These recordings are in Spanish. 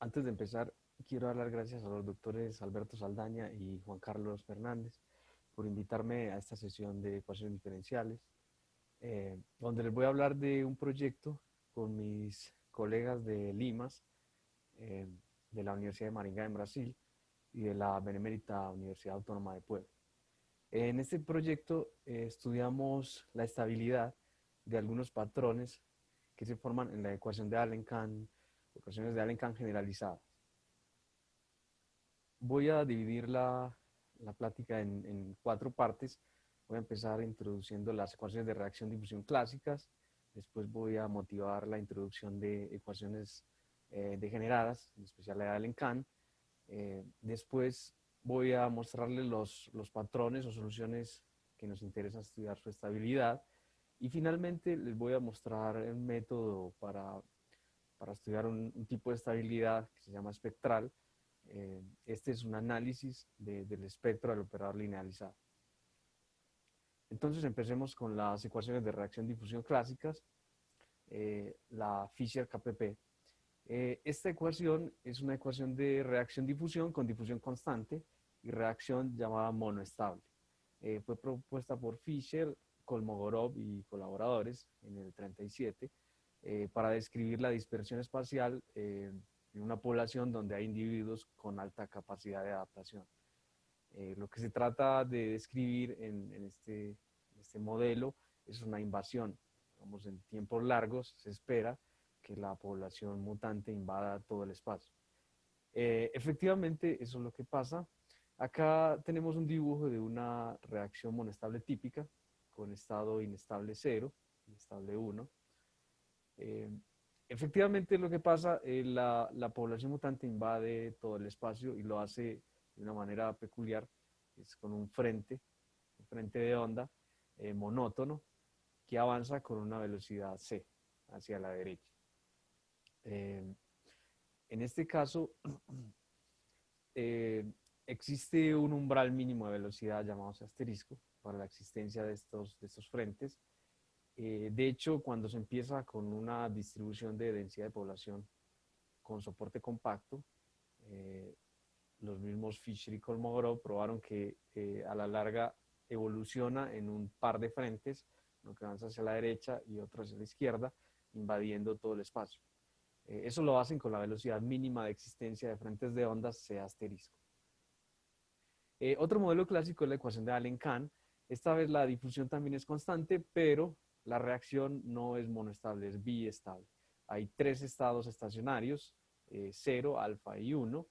Antes de empezar, quiero dar las gracias a los doctores Alberto Saldaña y Juan Carlos Fernández por invitarme a esta sesión de ecuaciones diferenciales, donde les voy a hablar de un proyecto con mis colegas de Limas, eh, de la Universidad de Maringá en Brasil y de la Benemérita Universidad Autónoma de Puebla. En este proyecto estudiamos la estabilidad de algunos patrones que se forman en la ecuación de Allen-Cahn, ecuaciones de Allen-Cahn generalizadas. Voy a dividir la plática en cuatro partes. Voy a empezar introduciendo las ecuaciones de reacción difusión clásicas. Después voy a motivar la introducción de ecuaciones degeneradas, en especial la de Allen-Cahn. Después voy a mostrarles los patrones o soluciones que nos interesa estudiar su estabilidad. Y finalmente les voy a mostrar un método para estudiar un tipo de estabilidad que se llama espectral. Este es un análisis del espectro del operador linealizado. Entonces empecemos con las ecuaciones de reacción-difusión clásicas, la Fisher-KPP. Esta ecuación es una ecuación de reacción-difusión con difusión constante y reacción llamada monoestable. Fue propuesta por Fisher, Kolmogorov y colaboradores en el 37 para describir la dispersión espacial en una población donde hay individuos con alta capacidad de adaptación. Lo que se trata de describir en este modelo es una invasión. Vamos, en tiempos largos se espera que la población mutante invada todo el espacio. Efectivamente, eso es lo que pasa. Acá tenemos un dibujo de una reacción monostable típica con estado inestable 0, inestable 1. Eh, Efectivamente, lo que pasa, la población mutante invade todo el espacio y lo hace de una manera peculiar, es con un frente de onda monótono que avanza con una velocidad c hacia la derecha. Eh, en este caso, eh, existe un umbral mínimo de velocidad llamado asterisco para la existencia de estos frentes. De hecho, cuando se empieza con una distribución de densidad de población con soporte compacto, eh, los mismos Fisher y Kolmogorov probaron que a la larga evoluciona en un par de frentes, uno que avanza hacia la derecha y otro hacia la izquierda, invadiendo todo el espacio. Eso lo hacen con la velocidad mínima de existencia de frentes de ondas C asterisco. Otro modelo clásico es la ecuación de Allen-Cahn. Esta vez la difusión también es constante, pero la reacción no es monoestable, es biestable. Hay tres estados estacionarios, 0, alfa y 1.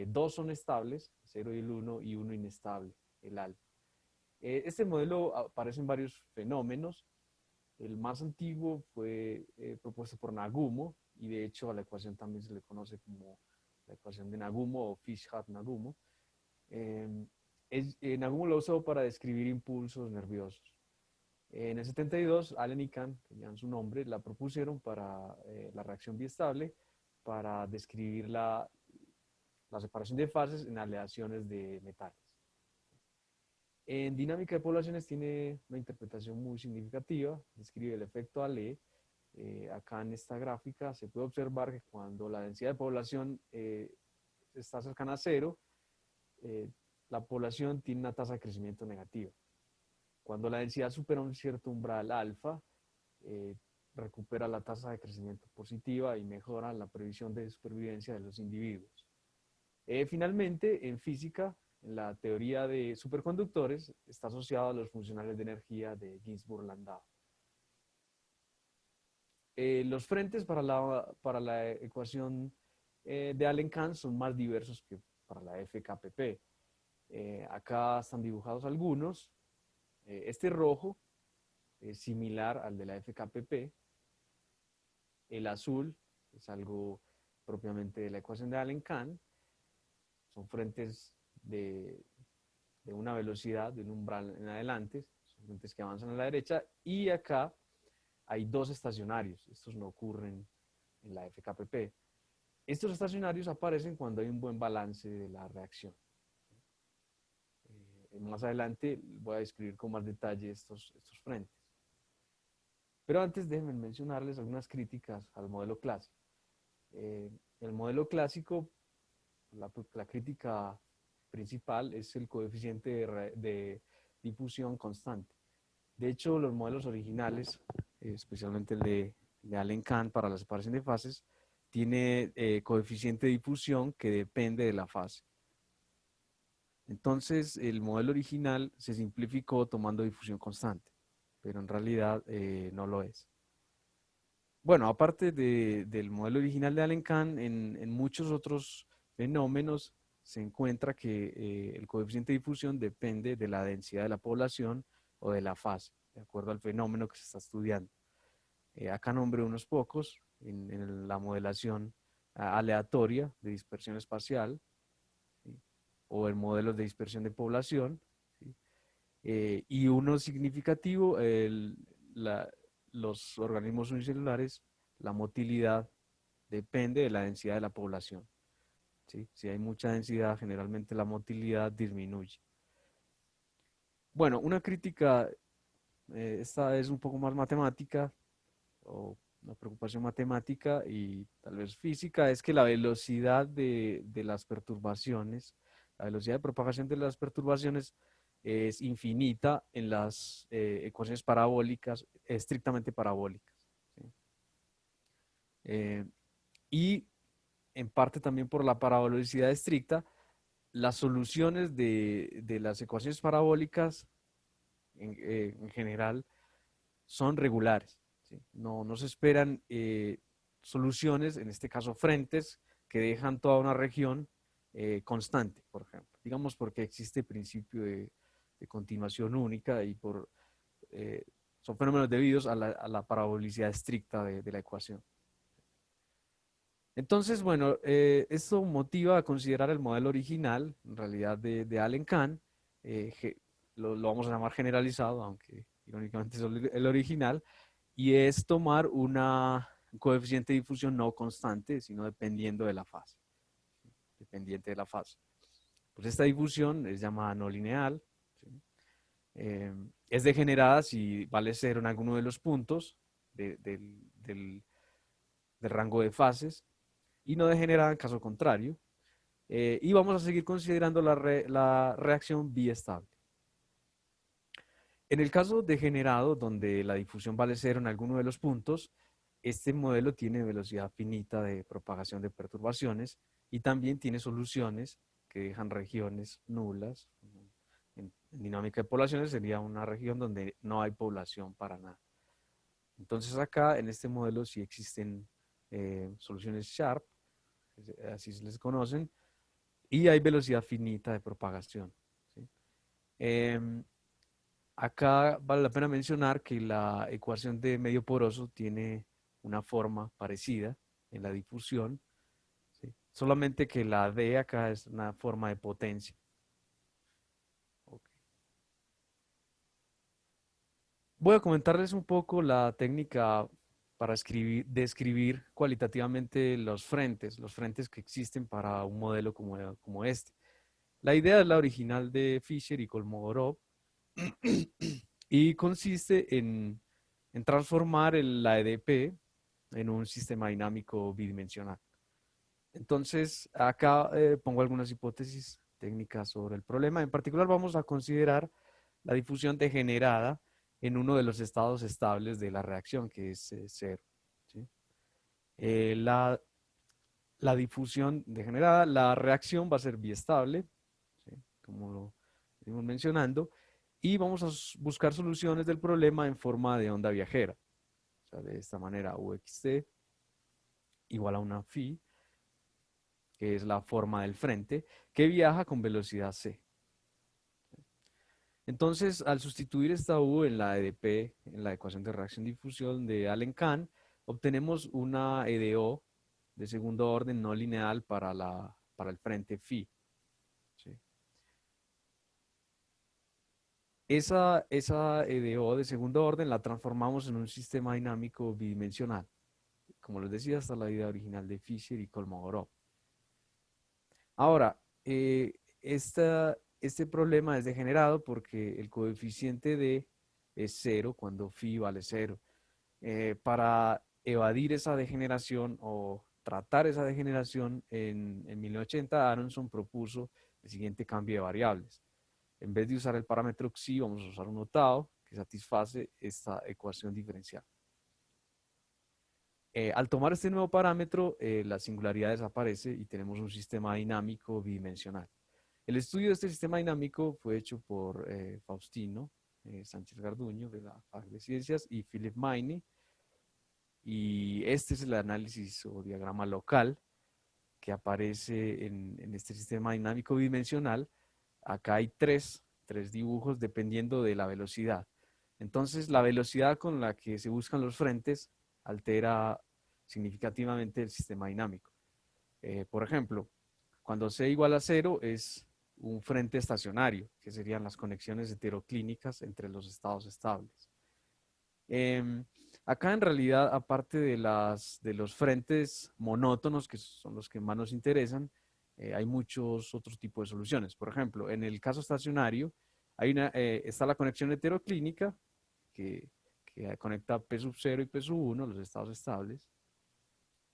Dos son estables, 0 y el 1, y uno inestable, el alfa. Este modelo aparece en varios fenómenos. El más antiguo fue propuesto por Nagumo, y de hecho a la ecuación también se le conoce como la ecuación de Nagumo o Fish-Nagumo. Nagumo lo usó para describir impulsos nerviosos. En el 72, Allen y Kahn, que ya en su nombre, la propusieron para la reacción biestable, para describir la separación de fases en aleaciones de metales. En dinámica de poblaciones tiene una interpretación muy significativa, describe el efecto Allee. Acá en esta gráfica se puede observar que cuando la densidad de población está cercana a cero, eh, la población tiene una tasa de crecimiento negativa. Cuando la densidad supera un cierto umbral alfa, eh, recupera la tasa de crecimiento positiva y mejora la previsión de supervivencia de los individuos. Finalmente, en física, en la teoría de superconductores, está asociado a los funcionales de energía de Ginzburg-Landau. Los frentes para la ecuación de Allen-Cahn son más diversos que para la FKPP. Acá están dibujados algunos. Este rojo es similar al de la FKPP. El azul es algo propiamente de la ecuación de Allen-Cahn. Son frentes de una velocidad, de un umbral en adelante, son frentes que avanzan a la derecha, y acá hay dos estacionarios. Estos no ocurren en la FKPP. Estos estacionarios aparecen cuando hay un buen balance de la reacción. Más adelante voy a describir con más detalle estos frentes. Pero antes déjenme mencionarles algunas críticas al modelo clásico. Eh, el modelo clásico, la crítica principal es el coeficiente de difusión constante. De hecho, los modelos originales, especialmente de Allen Kahn para la separación de fases, tiene coeficiente de difusión que depende de la fase. Entonces, el modelo original se simplificó tomando difusión constante, pero en realidad no lo es. Bueno, aparte del modelo original de Allen Kahn, en muchos otros fenómenos se encuentra que el coeficiente de difusión depende de la densidad de la población o de la fase, de acuerdo al fenómeno que se está estudiando. Acá nombré unos pocos en la modelación aleatoria de dispersión espacial, ¿sí? O en modelos de dispersión de población, ¿sí? Y uno significativo, los organismos unicelulares, la motilidad depende de la densidad de la población, ¿sí? Si hay mucha densidad, generalmente la motilidad disminuye. Bueno, una crítica, esta es un poco más matemática, o una preocupación matemática y tal vez física, es que la velocidad de las perturbaciones, la velocidad de propagación de las perturbaciones es infinita en las ecuaciones parabólicas, estrictamente parabólicas, ¿sí? Eh, y en parte también por la parabolicidad estricta, las soluciones de las ecuaciones parabólicas en general son regulares, ¿sí? No se esperan soluciones, en este caso frentes, que dejan toda una región constante, por ejemplo. Digamos porque existe principio de continuación única y eh, son fenómenos debidos a la parabolicidad estricta de la ecuación. Entonces, bueno, esto motiva a considerar el modelo original, en realidad de Allen Kahn, lo vamos a llamar generalizado, aunque irónicamente es el original, y es tomar un coeficiente de difusión no constante, sino dependiendo de la fase, ¿sí? Dependiente de la fase. Pues esta difusión es llamada no lineal, ¿sí? Es degenerada si vale cero en alguno de los puntos del rango de fases y no degenerada en caso contrario. Y vamos a seguir considerando la reacción biestable. En el caso degenerado, donde la difusión vale cero en alguno de los puntos, este modelo tiene velocidad finita de propagación de perturbaciones y también tiene soluciones que dejan regiones nulas. En dinámica de poblaciones sería una región donde no hay población para nada. Entonces acá en este modelo sí existen soluciones Sharp, así se les conocen, y hay velocidad finita de propagación, ¿sí? Em, Acá vale la pena mencionar que la ecuación de medio poroso tiene una forma parecida en la difusión, ¿sí? Solamente que la D acá es una forma de potencia. Ok. Voy a comentarles un poco la técnica para describir cualitativamente los frentes que existen para un modelo como este. La idea es la original de Fisher y Kolmogorov y consiste en transformar la EDP en un sistema dinámico bidimensional. Entonces, acá pongo algunas hipótesis técnicas sobre el problema. En particular, vamos a considerar la difusión degenerada en uno de los estados estables de la reacción, que es cero, ¿sí? Eh, la, la difusión degenerada, la reacción va a ser biestable, ¿sí? Como lo venimos mencionando, y vamos a buscar soluciones del problema en forma de onda viajera. O sea, de esta manera, UXT igual a una phi, que es la forma del frente, que viaja con velocidad c. Entonces, al sustituir esta U en la EDP, en la ecuación de reacción-difusión de Allen-Kahn, obtenemos una EDO de segundo orden no lineal para el frente phi, ¿sí? Esa EDO de segundo orden la transformamos en un sistema dinámico bidimensional. Como les decía, hasta la idea original de Fisher y Kolmogorov. Ahora, este problema es degenerado porque el coeficiente de es cero cuando phi vale cero. Para evadir esa degeneración o tratar esa degeneración, en 1980 Aronson propuso el siguiente cambio de variables. En vez de usar el parámetro xi, vamos a usar un octavo que satisface esta ecuación diferencial. Al tomar este nuevo parámetro, la singularidad desaparece y tenemos un sistema dinámico bidimensional. El estudio de este sistema dinámico fue hecho por Faustino Sánchez Garduño de la Facultad de Ciencias y Philip Maine, y este es el análisis o diagrama local que aparece en este sistema dinámico bidimensional. Acá hay tres dibujos dependiendo de la velocidad. Entonces, la velocidad con la que se buscan los frentes altera significativamente el sistema dinámico. Por ejemplo, cuando C igual a 0 es un frente estacionario, que serían las conexiones heteroclínicas entre los estados estables. Acá en realidad, aparte de los frentes monótonos, que son los que más nos interesan, hay muchos otros tipos de soluciones. Por ejemplo, en el caso estacionario, está la conexión heteroclínica que conecta P sub 0 y P sub 1, los estados estables,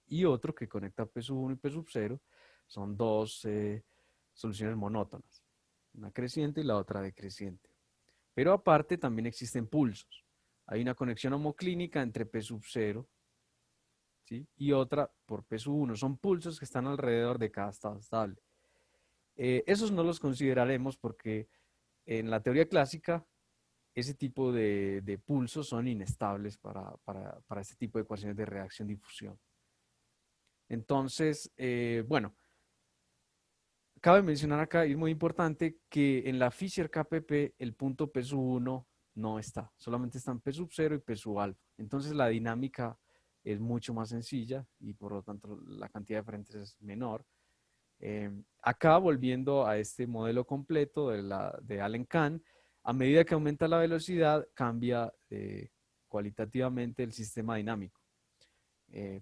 y otro que conecta P sub 1 y P sub 0. Son dos soluciones monótonas, una creciente y la otra decreciente. Pero aparte también existen pulsos. Hay una conexión homoclínica entre P sub 0, ¿sí?, y otra por P sub 1. Son pulsos que están alrededor de cada estado estable. Esos no los consideraremos porque en la teoría clásica ese tipo de pulsos son inestables para este tipo de ecuaciones de reacción-difusión. Entonces, bueno, cabe mencionar acá, y es muy importante, que en la Fisher KPP el punto P sub 1 no está, solamente están P sub 0 y P sub alfa. Entonces la dinámica es mucho más sencilla y por lo tanto la cantidad de frentes es menor. Acá, volviendo a este modelo completo de Allen-Kahn, a medida que aumenta la velocidad, cambia cualitativamente el sistema dinámico.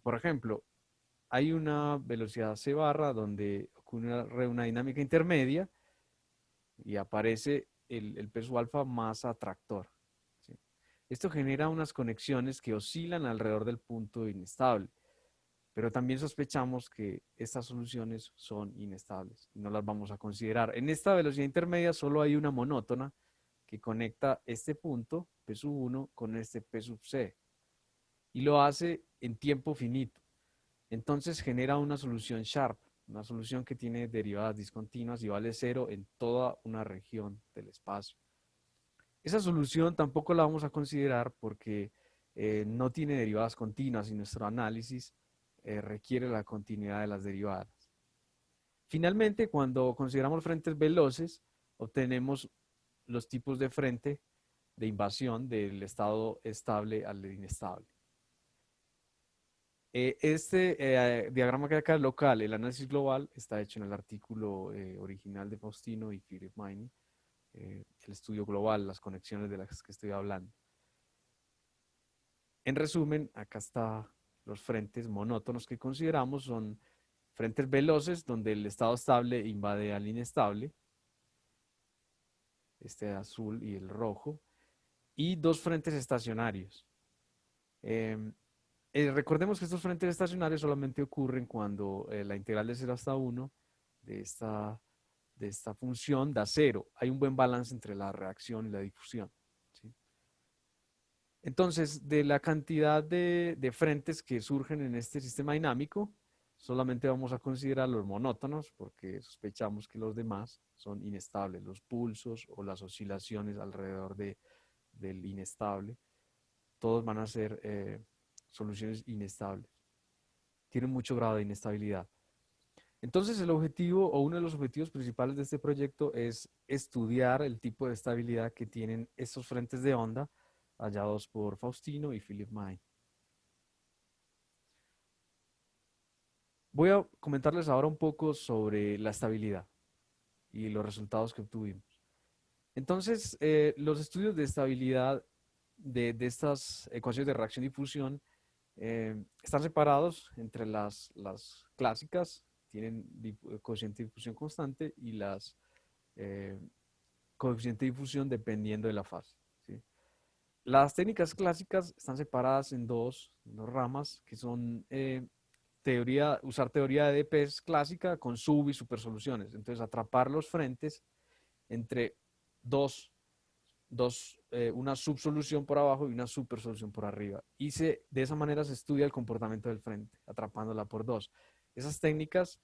Por ejemplo, hay una velocidad c barra donde ocurre una dinámica intermedia y aparece el P sub alfa más atractor, ¿sí? Esto genera unas conexiones que oscilan alrededor del punto inestable, pero también sospechamos que estas soluciones son inestables y no las vamos a considerar. En esta velocidad intermedia solo hay una monótona que conecta este punto, P sub 1, con este P sub c, y lo hace en tiempo finito. Entonces genera una solución Sharp, una solución que tiene derivadas discontinuas y vale 0 en toda una región del espacio. Esa solución tampoco la vamos a considerar porque no tiene derivadas continuas y nuestro análisis requiere la continuidad de las derivadas. Finalmente, cuando consideramos frentes veloces, obtenemos los tipos de frente de invasión del estado estable al inestable. Este diagrama que hay acá local, el análisis global, está hecho en el artículo original de Faustino y Philip Maine, el estudio global, las conexiones de las que estoy hablando. En resumen, acá están los frentes monótonos que consideramos. Son frentes veloces donde el estado estable invade al inestable, este azul y el rojo, y dos frentes estacionarios. Recordemos que estos frentes estacionarios solamente ocurren cuando la integral de 0 hasta 1 de esta función da 0. Hay un buen balance entre la reacción y la difusión, ¿sí? Entonces, de la cantidad de frentes que surgen en este sistema dinámico, solamente vamos a considerar los monótonos porque sospechamos que los demás son inestables, los pulsos o las oscilaciones alrededor del inestable. Todos van a ser soluciones inestables. Tienen mucho grado de inestabilidad. Entonces, el objetivo o uno de los objetivos principales de este proyecto es estudiar el tipo de estabilidad que tienen estos frentes de onda hallados por Faustino y Philip Maine. Voy a comentarles ahora un poco sobre la estabilidad y los resultados que obtuvimos. Entonces, los estudios de estabilidad de estas ecuaciones de reacción-difusión están separados entre las clásicas, tienen coeficiente de difusión constante, y las coeficiente de difusión dependiendo de la fase, ¿sí? Las técnicas clásicas están separadas en dos ramas, que son usar teoría de DPs clásica con sub y supersoluciones. Entonces, atrapar los frentes entre dos, una subsolución por abajo y una supersolución por arriba. De esa manera se estudia el comportamiento del frente, atrapándola por dos. Esas técnicas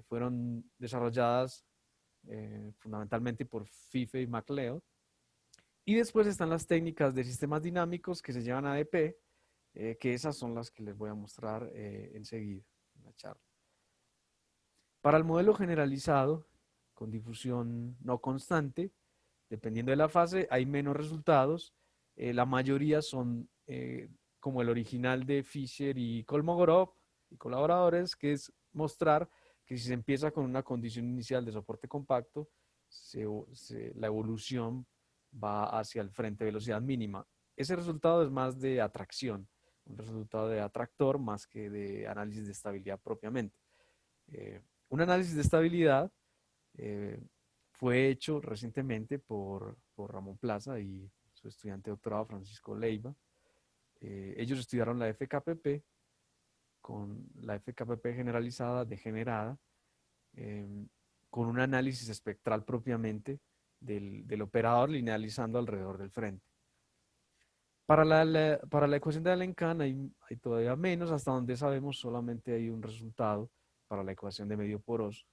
fueron desarrolladas fundamentalmente por Fife y MacLeod. Y después están las técnicas de sistemas dinámicos que se llevan a ADP, que esas son las que les voy a mostrar enseguida en la charla. Para el modelo generalizado, con difusión no constante, dependiendo de la fase, hay menos resultados. La mayoría son como el original de Fisher y Kolmogorov y colaboradores, que es mostrar que si se empieza con una condición inicial de soporte compacto, la evolución va hacia el frente de velocidad mínima. Ese resultado es más de atracción, un resultado de atractor más que de análisis de estabilidad propiamente. Un análisis de estabilidad eh, fue hecho recientemente por Ramón Plaza y su estudiante doctorado Francisco Leiva. Ellos estudiaron la FKPP con la FKPP generalizada, degenerada, eh, con un análisis espectral propiamente del operador linealizando alrededor del frente. Para la ecuación de Alen-Kahn hay todavía menos, hasta donde sabemos solamente hay un resultado para la ecuación de medio poroso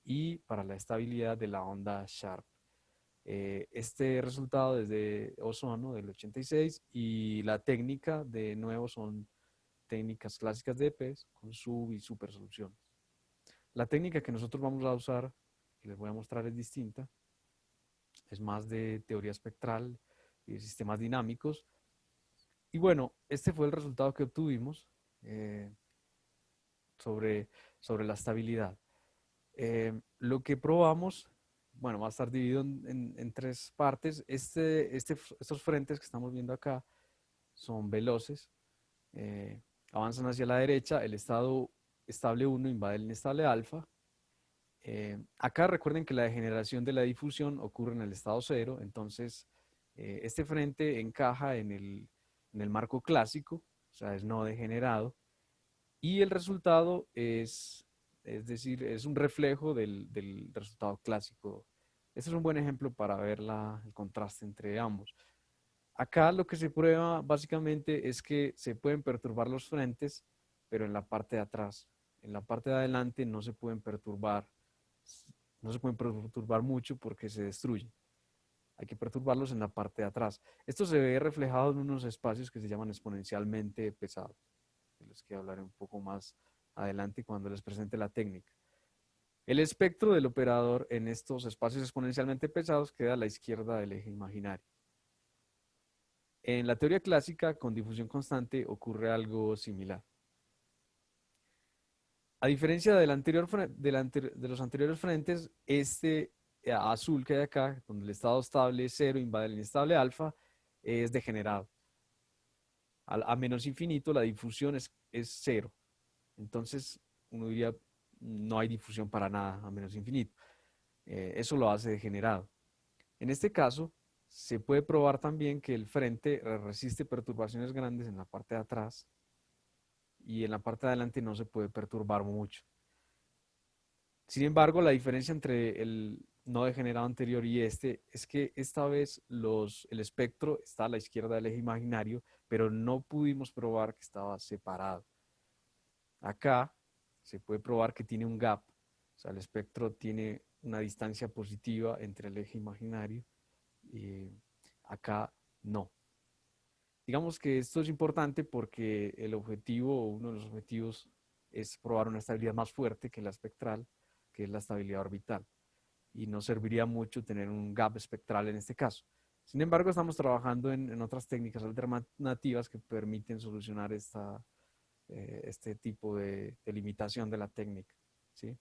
y para la estabilidad de la onda Sharp. Este resultado es de Ozono del 86 y la técnica de nuevo son técnicas clásicas de EPs con sub y super soluciones. La técnica que nosotros vamos a usar, que les voy a mostrar, es distinta. Es más de teoría espectral y de sistemas dinámicos. Y bueno, este fue el resultado que obtuvimos eh, sobre, sobre la estabilidad. Lo que probamos, bueno, va a estar dividido en tres partes. Estos frentes que estamos viendo acá son veloces, avanzan hacia la derecha, el estado estable 1 invade el inestable alfa. Acá recuerden que la degeneración de la difusión ocurre en el estado 0, entonces este frente encaja en el marco clásico, o sea, es no degenerado, y el resultado es decir, es un reflejo del resultado clásico. Este es un buen ejemplo para ver el contraste entre ambos. Acá lo que se prueba básicamente es que se pueden perturbar los frentes, pero en la parte de atrás. En la parte de adelante no se pueden perturbar, no se pueden perturbar mucho porque se destruyen. Hay que perturbarlos en la parte de atrás. Esto se ve reflejado en unos espacios que se llaman exponencialmente pesados, de los que hablaré un poco más adelante cuando les presente la técnica. El espectro del operador en estos espacios exponencialmente pesados queda a la izquierda del eje imaginario. En la teoría clásica, con difusión constante, ocurre algo similar. A diferencia de los anteriores frentes, este azul que hay acá, donde el estado estable 0 invade el inestable alfa, es degenerado. A menos infinito, la difusión es 0. Entonces, uno diría, no hay difusión para nada a menos infinito. Eso lo hace degenerado. En este caso, se puede probar también que el frente resiste perturbaciones grandes en la parte de atrás y en la parte de adelante no se puede perturbar mucho. Sin embargo, la diferencia entre el no degenerado anterior y este es que esta vez el espectro está a la izquierda del eje imaginario, pero no pudimos probar que estaba separado. Acá se puede probar que tiene un gap, o sea, el espectro tiene una distancia positiva entre el eje imaginario y acá no. Digamos que esto es importante porque el objetivo, o uno de los objetivos, es probar una estabilidad más fuerte que la espectral, que es la estabilidad orbital. Y no serviría mucho tener un gap espectral en este caso. Sin embargo, estamos trabajando en otras técnicas alternativas que permiten solucionar este tipo de limitación de la técnica, ¿sí?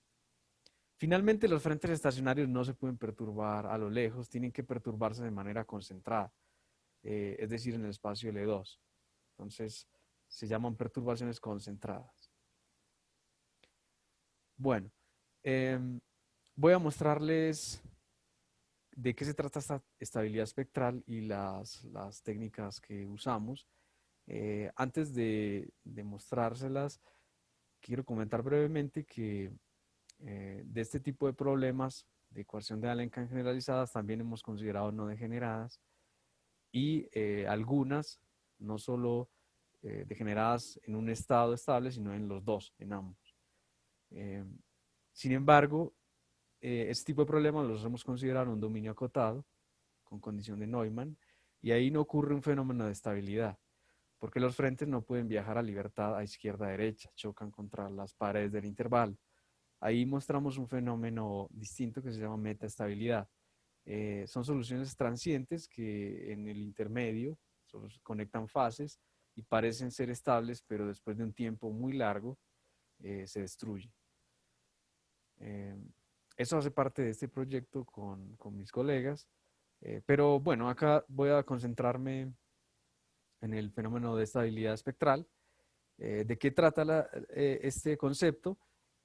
Finalmente, los frentes estacionarios no se pueden perturbar a lo lejos, tienen que perturbarse de manera concentrada, es decir, en el espacio L2. Entonces, se llaman perturbaciones concentradas. Bueno, voy a mostrarles de qué se trata esta estabilidad espectral y las técnicas que usamos. Antes de mostrárselas, quiero comentar brevemente que de este tipo de problemas de ecuación de Alenkine generalizadas también hemos considerado no degeneradas y algunas no solo degeneradas en un estado estable, sino en los dos, en ambos. Eh, Sin embargo, este tipo de problemas los hemos considerado en un dominio acotado, con condición de Neumann, y ahí no ocurre un fenómeno de estabilidad, porque los frentes no pueden viajar a libertad a izquierda-derecha, chocan contra las paredes del intervalo. Ahí mostramos un fenómeno distinto que se llama metaestabilidad. Son soluciones transientes que en el intermedio solo conectan fases y parecen ser estables, pero después de un tiempo muy largo se destruyen. Eh, Eso hace parte de este proyecto con mis colegas, pero bueno, acá voy a concentrarme en el fenómeno de estabilidad espectral. ¿De qué trata este concepto?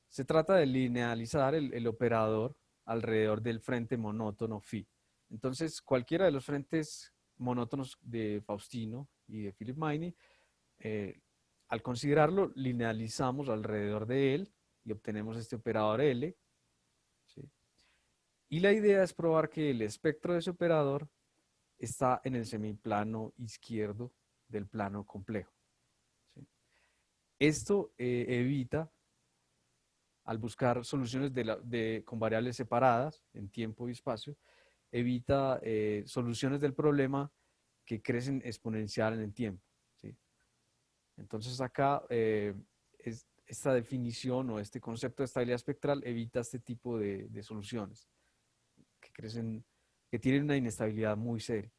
Se trata de linealizar el operador alrededor del frente monótono phi. Entonces, cualquiera de los frentes monótonos de Faustino y de Philip Meini, eh, al considerarlo, linealizamos alrededor de él y obtenemos este operador L, ¿sí? Y la idea es probar que el espectro de ese operador está en el semiplano izquierdo del plano complejo, ¿sí? Esto evita, al buscar soluciones con variables separadas en tiempo y espacio, evita soluciones del problema que crecen exponencial en el tiempo, ¿sí? Entonces acá esta definición o este concepto de estabilidad espectral evita este tipo de soluciones que crecen, que tienen una inestabilidad muy seria.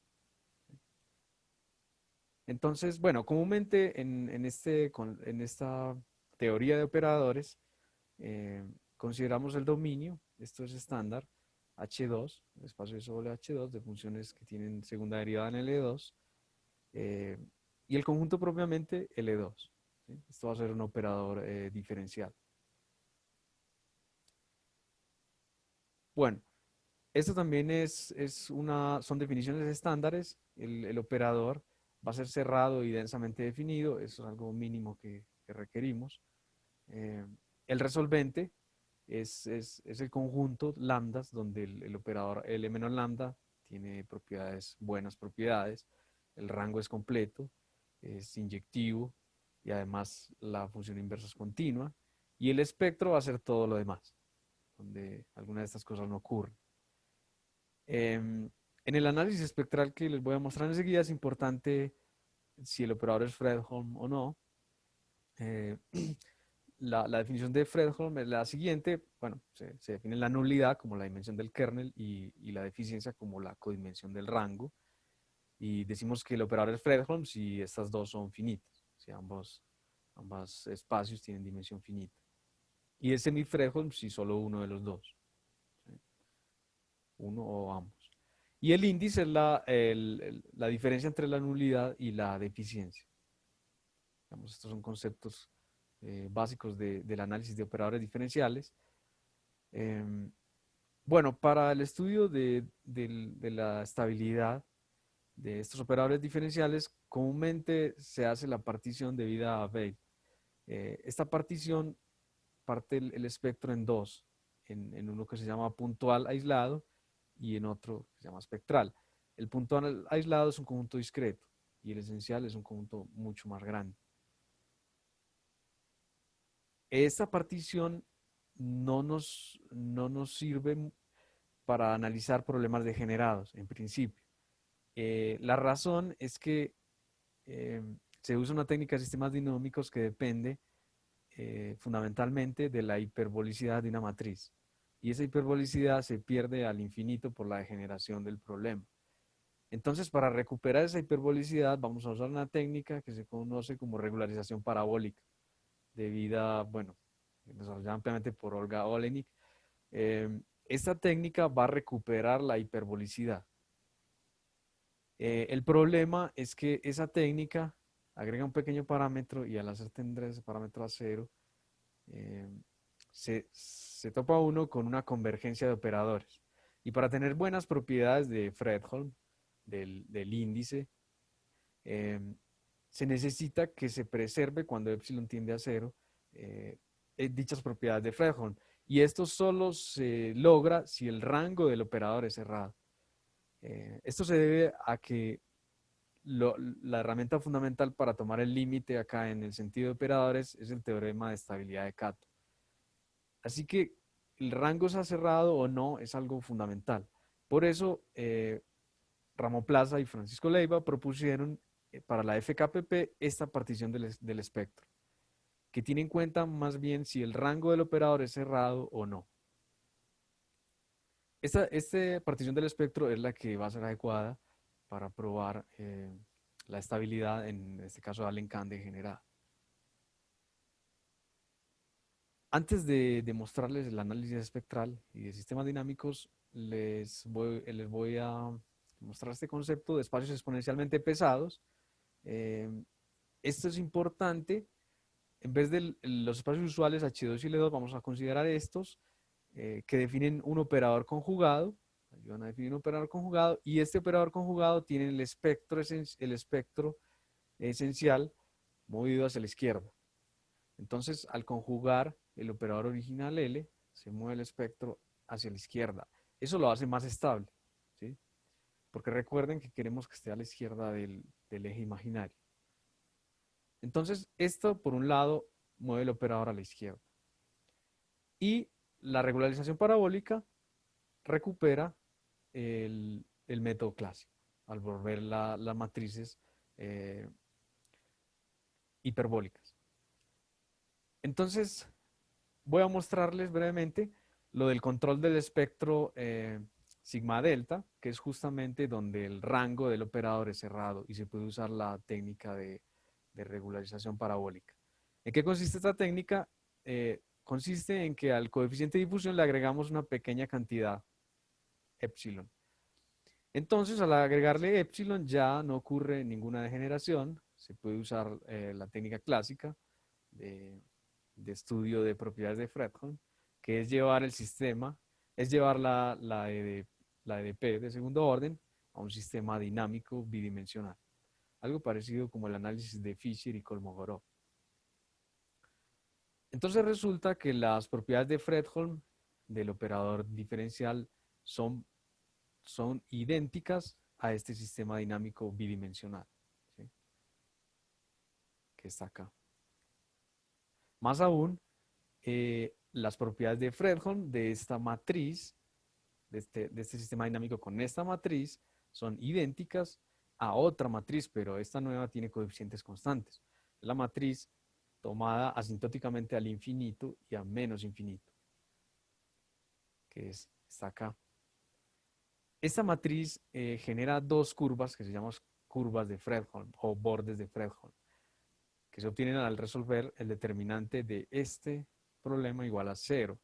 Entonces, bueno, comúnmente en esta teoría de operadores, consideramos el dominio, esto es estándar, H2, el espacio de sobre H2, de funciones que tienen segunda derivada en L2, eh, y el conjunto propiamente L2, ¿sí? Esto va a ser un operador diferencial. Bueno, esto también son definiciones estándares. El operador va a ser cerrado y densamente definido. Eso es algo mínimo que requerimos. Eh, el resolvente es el conjunto lambdas donde el operador L menos lambda tiene buenas propiedades. El rango es completo, es inyectivo y además la función inversa es continua. Y el espectro va a ser todo lo demás, donde alguna de estas cosas no ocurren. En el análisis espectral que les voy a mostrar enseguida es importante si el operador es Fredholm o no. Eh, la definición de Fredholm es la siguiente. Bueno, se define la nulidad como la dimensión del kernel y la deficiencia como la codimensión del rango. Y decimos que el operador es Fredholm si estas dos son finitas, si ambos espacios tienen dimensión finita. Y es semi-Fredholm si solo uno de los dos, ¿sí? Uno o ambos. Y el índice es la diferencia entre la nulidad y la deficiencia. Digamos, estos son conceptos básicos del análisis de operadores diferenciales. Em, bueno, para el estudio de la estabilidad de estos operadores diferenciales, comúnmente se hace la partición debida a Weil. Esta partición parte el espectro en dos, en uno que se llama puntual aislado y en otro que se llama espectral. El puntual aislado es un conjunto discreto y el esencial es un conjunto mucho más grande. Esta partición no nos sirve para analizar problemas degenerados, en principio. La razón es que eh, se usa una técnica de sistemas dinómicos que depende fundamentalmente de la hiperbolicidad de una matriz. Y esa hiperbolicidad se pierde al infinito por la degeneración del problema. Entonces, para recuperar esa hiperbolicidad, vamos a usar una técnica que se conoce como regularización parabólica, debida, bueno, desarrollada ampliamente por Olga Olenik. Esta técnica va a recuperar la hiperbolicidad. El problema es que esa técnica agrega un pequeño parámetro y al hacer tender ese parámetro a cero, eh, se topa uno con una convergencia de operadores. Y para tener buenas propiedades de Fredholm, del índice, eh, se necesita que se preserve cuando epsilon tiende a cero, dichas propiedades de Fredholm. Y esto solo se logra si el rango del operador es cerrado. Esto se debe a que la herramienta fundamental para tomar el límite acá en el sentido de operadores es el teorema de estabilidad de Cato. Así que el rango sea cerrado o no es algo fundamental. Por eso, Ramón Plaza y Francisco Leiva propusieron para la FKPP esta partición del espectro, que tiene en cuenta más bien si el rango del operador es cerrado o no. Esta partición del espectro es la que va a ser adecuada para probar la estabilidad, en este caso de Allen-Kahn degenerada. Antes de mostrarles el análisis espectral y de sistemas dinámicos, les voy a mostrar este concepto de espacios exponencialmente pesados. Esto es importante. En vez de los espacios usuales H2 y L2, vamos a considerar estos que definen un operador conjugado. Ayudan a definir un operador conjugado. Y este operador conjugado tiene el espectro esencial movido hacia la izquierda. Entonces, al conjugar el operador original L, se mueve el espectro hacia la izquierda. Eso lo hace más estable, ¿sí? Porque recuerden que queremos que esté a la izquierda del eje imaginario. Entonces, esto, por un lado, mueve el operador a la izquierda. Y la regularización parabólica recupera el método clásico, al volver las matrices hiperbólicas. Entonces, voy a mostrarles brevemente lo del control del espectro sigma delta, que es justamente donde el rango del operador es cerrado y se puede usar la técnica de regularización parabólica. ¿En qué consiste esta técnica? Consiste en que al coeficiente de difusión le agregamos una pequeña cantidad, epsilon. Entonces, al agregarle epsilon ya no ocurre ninguna degeneración. Se puede usar la técnica clásica de estudio de propiedades de Fredholm, que es llevar el sistema, es llevar la EDP de segundo orden a un sistema dinámico bidimensional. Algo parecido como el análisis de Fisher y Kolmogorov. Entonces resulta que las propiedades de Fredholm del operador diferencial son idénticas a este sistema dinámico bidimensional, ¿sí? Que está acá. Más aún, las propiedades de Fredholm de esta matriz, de este sistema dinámico con esta matriz, son idénticas a otra matriz, pero esta nueva tiene coeficientes constantes. La matriz tomada asintóticamente al infinito y a menos infinito, que está acá. Esta matriz genera dos curvas que se llaman curvas de Fredholm o bordes de Fredholm, que se obtienen al resolver el determinante de este problema igual a 0.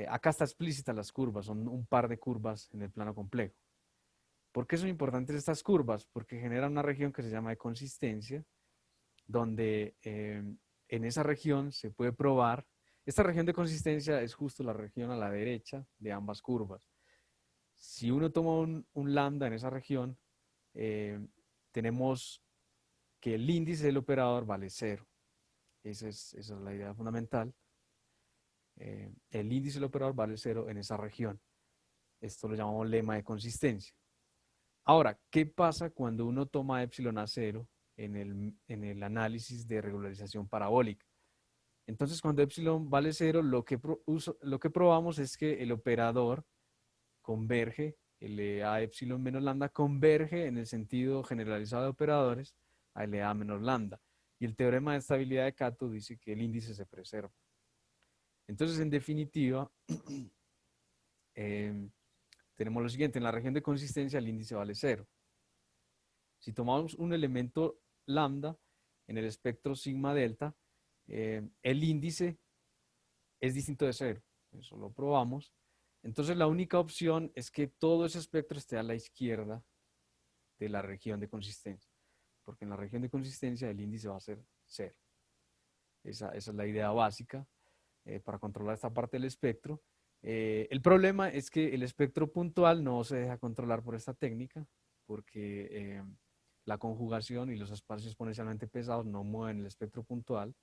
Acá está explícita las curvas, son un par de curvas en el plano complejo. ¿Por qué son importantes estas curvas? Porque generan una región que se llama de consistencia, donde en esa región se puede probar. Esta región de consistencia es justo la región a la derecha de ambas curvas. Si uno toma un lambda en esa región, tenemos que el índice del operador vale 0. Esa es la idea fundamental. El índice del operador vale 0 en esa región. Esto lo llamamos lema de consistencia. Ahora, ¿qué pasa cuando uno toma epsilon a 0 en el análisis de regularización parabólica? Entonces, cuando epsilon vale 0, lo que probamos es que el operador converge, LA epsilon menos lambda converge en el sentido generalizado de operadores a LA menos lambda. Y el teorema de estabilidad de Cato dice que el índice se preserva. Entonces, en definitiva, tenemos lo siguiente: en la región de consistencia el índice vale 0. Si tomamos un elemento lambda en el espectro sigma delta, el índice es distinto de 0. Eso lo probamos. Entonces la única opción es que todo ese espectro esté a la izquierda de la región de consistencia, porque en la región de consistencia el índice va a ser 0. Esa es la idea básica para controlar esta parte del espectro. El problema es que el espectro puntual no se deja controlar por esta técnica, porque la conjugación y los espacios exponencialmente pesados no mueven el espectro puntual,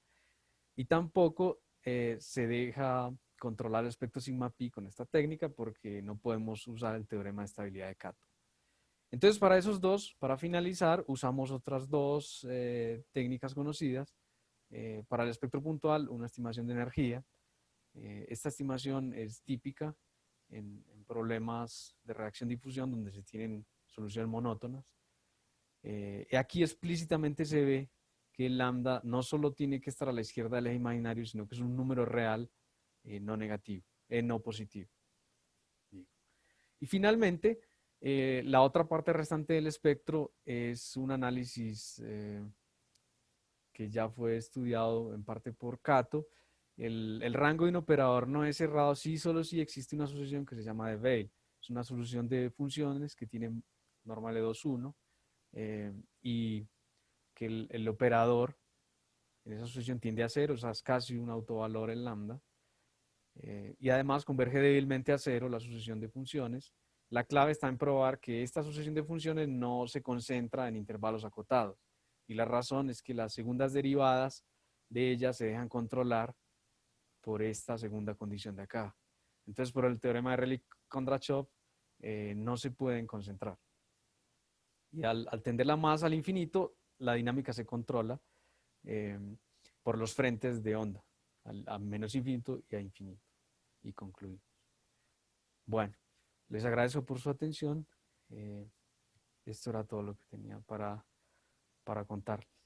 y tampoco se deja controlar el espectro sigma pi con esta técnica porque no podemos usar el teorema de estabilidad de Kato. Entonces, para esos dos, para finalizar, usamos otras dos técnicas conocidas. Para el espectro puntual, una estimación de energía. Esta estimación es típica en problemas de reacción-difusión donde se tienen soluciones monótonas. Aquí explícitamente se ve que el lambda no solo tiene que estar a la izquierda del eje imaginario, sino que es un número real no negativo, no positivo. Y finalmente, la otra parte restante del espectro es un análisis que ya fue estudiado en parte por Kato. El rango de un operador no es cerrado si solo si existe una asociación que se llama de Weil. Es una solución de funciones que tiene norma L2, y que el operador en esa asociación tiende a cero, o sea, es casi un autovalor en lambda. Y además converge débilmente a cero la sucesión de funciones. La clave está en probar que esta sucesión de funciones no se concentra en intervalos acotados. Y la razón es que las segundas derivadas de ellas se dejan controlar por esta segunda condición de acá. Entonces, por el teorema de Rayleigh-Kondrashov, no se pueden concentrar. Y al tenderla más al infinito, la dinámica se controla eh, por los frentes de onda, a menos infinito y a infinito. Y concluimos. Bueno, les agradezco por su atención. Esto era todo lo que tenía para contarles.